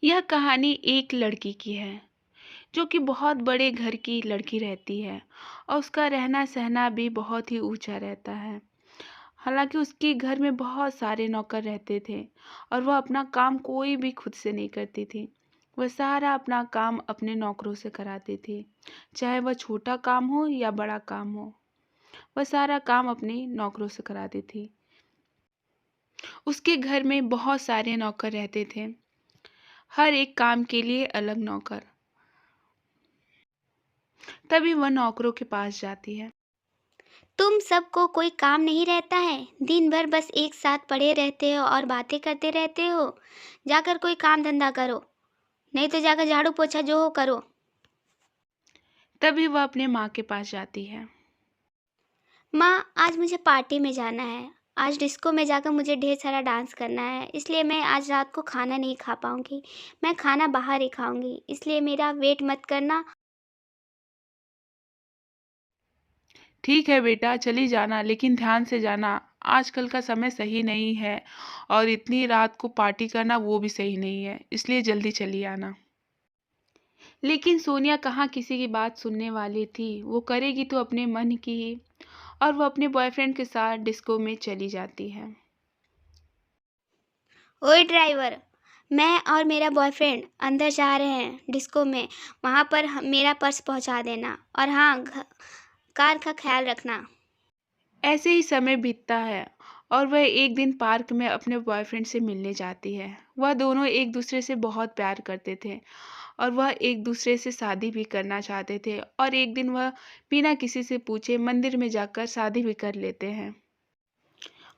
यह कहानी एक लड़की की है जो कि बहुत बड़े घर की लड़की रहती है और उसका रहना सहना भी बहुत ही ऊंचा रहता है। हालांकि उसके घर में बहुत सारे नौकर रहते थे और वह अपना काम कोई भी खुद से नहीं करती थी। वह सारा अपना काम अपने नौकरों से कराती थी, चाहे वह छोटा काम हो या बड़ा काम हो। वह सारा काम अपने नौकरों से कराती थी। उसके घर में बहुत सारे नौकर रहते थे, हर एक काम के लिए अलग नौकर। तभी वह नौकरों के पास जाती है। तुम सबको कोई काम नहीं रहता है? दिन भर बस एक साथ पड़े रहते हो और बातें करते रहते हो। जाकर कोई काम धंधा करो, नहीं तो जाकर झाड़ू पोछा जो हो करो। तभी वह अपने माँ के पास जाती है। माँ, आज मुझे पार्टी में जाना है। आज डिस्को में जाकर मुझे ढेर सारा डांस करना है, इसलिए मैं आज रात को खाना नहीं खा पाऊंगी। मैं खाना बाहर ही खाऊंगी, इसलिए मेरा वेट मत करना। ठीक है बेटा, चली जाना, लेकिन ध्यान से जाना। आजकल का समय सही नहीं है और इतनी रात को पार्टी करना वो भी सही नहीं है, इसलिए जल्दी चली आना। लेकिन सोनिया कहाँ किसी की बात सुनने वाली थी। वो करेगी तो अपने मन की ही, और वो अपने बॉयफ्रेंड के साथ डिस्को में चली जाती है। ओए ड्राइवर, मैं और मेरा बॉयफ्रेंड अंदर जा रहे हैं डिस्को में। वहाँ पर मेरा पर्स पहुँचा देना, और हाँ, कार का ख्याल रखना। ऐसे ही समय बीतता है और वह एक दिन पार्क में अपने बॉयफ्रेंड से मिलने जाती है। वह दोनों एक दूसरे से बहुत प्यार करते थे और वह एक दूसरे से शादी भी करना चाहते थे, और एक दिन वह बिना किसी से पूछे मंदिर में जाकर शादी भी कर लेते हैं।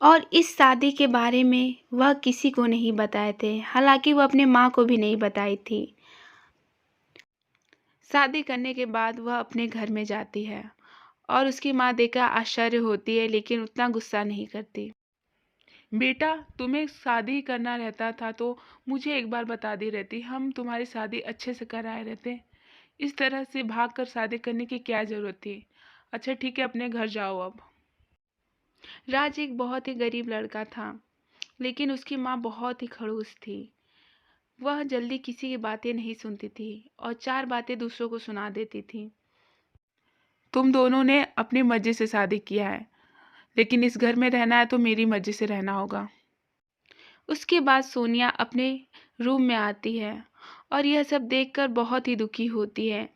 और इस शादी के बारे में वह किसी को नहीं बताए थे, हालांकि वह अपने माँ को भी नहीं बताई थी। शादी करने के बाद वह अपने घर में जाती है और उसकी माँ देखकर आश्चर्य होती है, लेकिन उतना गुस्सा नहीं करती। बेटा, तुम्हें शादी करना रहता था तो मुझे एक बार बता दी रहती, हम तुम्हारी शादी अच्छे से कराए रहते। इस तरह से भागकर शादी करने की क्या जरूरत थी। अच्छा ठीक है, अपने घर जाओ अब। राज एक बहुत ही गरीब लड़का था, लेकिन उसकी माँ बहुत ही खड़ूस थी। वह जल्दी किसी की बातें नहीं सुनती थी और चार बातें दूसरों को सुना देती थी। तुम दोनों ने अपनी मर्जी से शादी किया है, लेकिन इस घर में रहना है तो मेरी मर्जी से रहना होगा। उसके बाद सोनिया अपने रूम में आती है और यह सब देखकर बहुत ही दुखी होती है।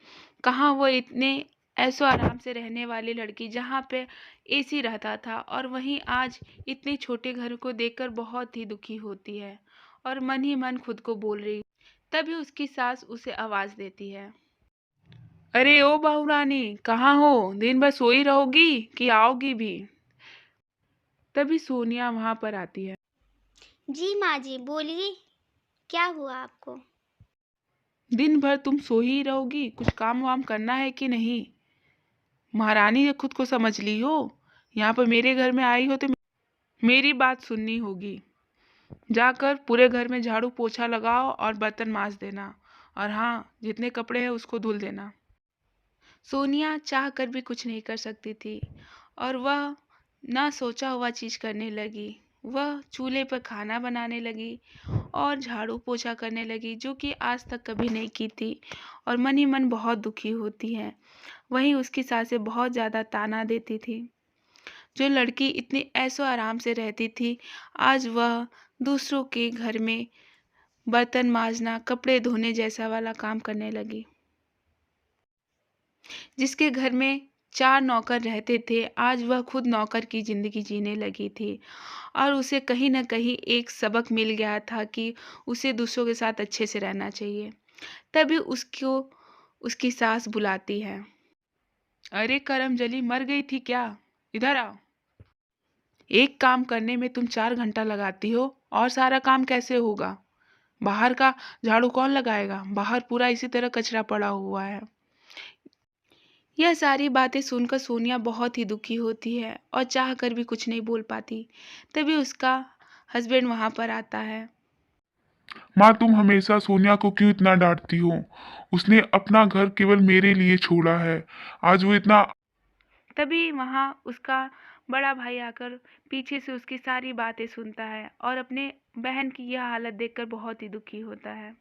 कहाँ वो इतने ऐशो आराम से रहने वाली लड़की, जहाँ पे एसी रहता था, और वहीं आज इतने छोटे घर को देखकर बहुत ही दुखी होती है और मन ही मन खुद को बोल रही। तभी उसकी सास उसे आवाज देती है। अरे ओ बहू रानी, कहाँ हो? दिन भर सोई रहोगी कि आओगी भी? तभी सोनिया वहां पर आती है। जी माँ जी, बोलिए, क्या हुआ आपको? दिन भर तुम सो ही रहोगी, कुछ काम वाम करना है कि नहीं? महारानी खुद को समझ ली हो? यहाँ पर मेरे घर में आई हो तो मेरी बात सुननी होगी। जाकर पूरे घर में झाड़ू पोछा लगाओ और बर्तन मांज देना, और हाँ, जितने कपड़े हैं उसको धुल देना। सोनिया चाह कर भी कुछ नहीं कर सकती थी और वह ना सोचा हुआ चीज करने लगी। वह चूल्हे पर खाना बनाने लगी और झाड़ू पोछा करने लगी, जो कि आज तक कभी नहीं की थी, और मन ही मन बहुत दुखी होती है। वहीं उसकी सासें बहुत ज़्यादा ताना देती थी। जो लड़की इतनी ऐशो आराम से रहती थी, आज वह दूसरों के घर में बर्तन मांजना, कपड़े धोने जैसा वाला काम करने लगी। जिसके घर में चार नौकर रहते थे, आज वह खुद नौकर की जिंदगी जीने लगी थी, और उसे कहीं न कहीं एक सबक मिल गया था कि उसे दूसरों के साथ अच्छे से रहना चाहिए। तभी उसको उसकी सास बुलाती है। अरे करमजली, मर गई थी क्या? इधर आओ। एक काम करने में तुम 4 घंटा लगाती हो और सारा काम कैसे होगा? बाहर का झाड़ू कौन लगाएगा? बाहर पूरा इसी तरह कचरा पड़ा हुआ है। यह सारी बातें सुनकर सोनिया बहुत ही दुखी होती है और चाह कर भी कुछ नहीं बोल पाती। तभी उसका हस्बैंड वहां पर आता है। माँ, तुम हमेशा सोनिया को क्यों इतना डांटती हो? उसने अपना घर केवल मेरे लिए छोड़ा है। आज वो इतना तभी वहां उसका बड़ा भाई आकर पीछे से उसकी सारी बातें सुनता है और अपने बहन की यह हालत देखकर बहुत ही दुखी होता है।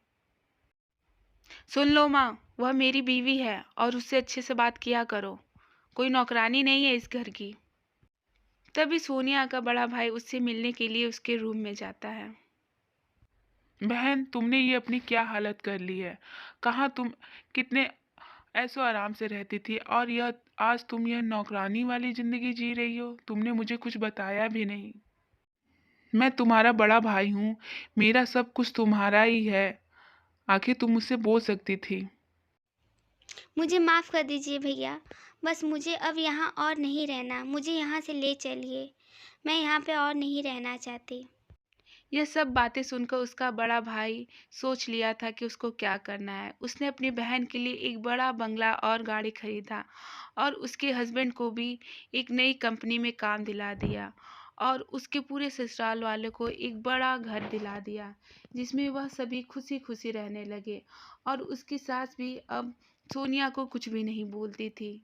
सुन लो माँ, वह मेरी बीवी है और उससे अच्छे से बात किया करो। कोई नौकरानी नहीं है इस घर की। तभी सोनिया का बड़ा भाई उससे मिलने के लिए उसके रूम में जाता है। बहन, तुमने ये अपनी क्या हालत कर ली है? कहाँ तुम कितने ऐसो आराम से रहती थी और यह आज तुम यह नौकरानी वाली जिंदगी जी रही हो। तुमने मुझे कुछ बताया भी नहीं। मैं तुम्हारा बड़ा भाई हूँ, मेरा सब कुछ तुम्हारा ही है। आखिर तुम मुझसे बोल सकती थी। मुझे माफ़ कर दीजिए भैया, बस मुझे अब यहाँ और नहीं रहना, मुझे यहाँ से ले चलिए। मैं यहाँ पे और नहीं रहना चाहती। यह सब बातें सुनकर उसका बड़ा भाई सोच लिया था कि उसको क्या करना है। उसने अपनी बहन के लिए एक बड़ा बंगला और गाड़ी खरीदा और उसके हस्बैंड को भी एक नई कंपनी में काम दिला दिया और उसके पूरे ससुराल वालों को एक बड़ा घर दिला दिया, जिसमें वह सभी खुशी खुशी रहने लगे। और उसकी सास भी अब सोनिया को कुछ भी नहीं बोलती थी।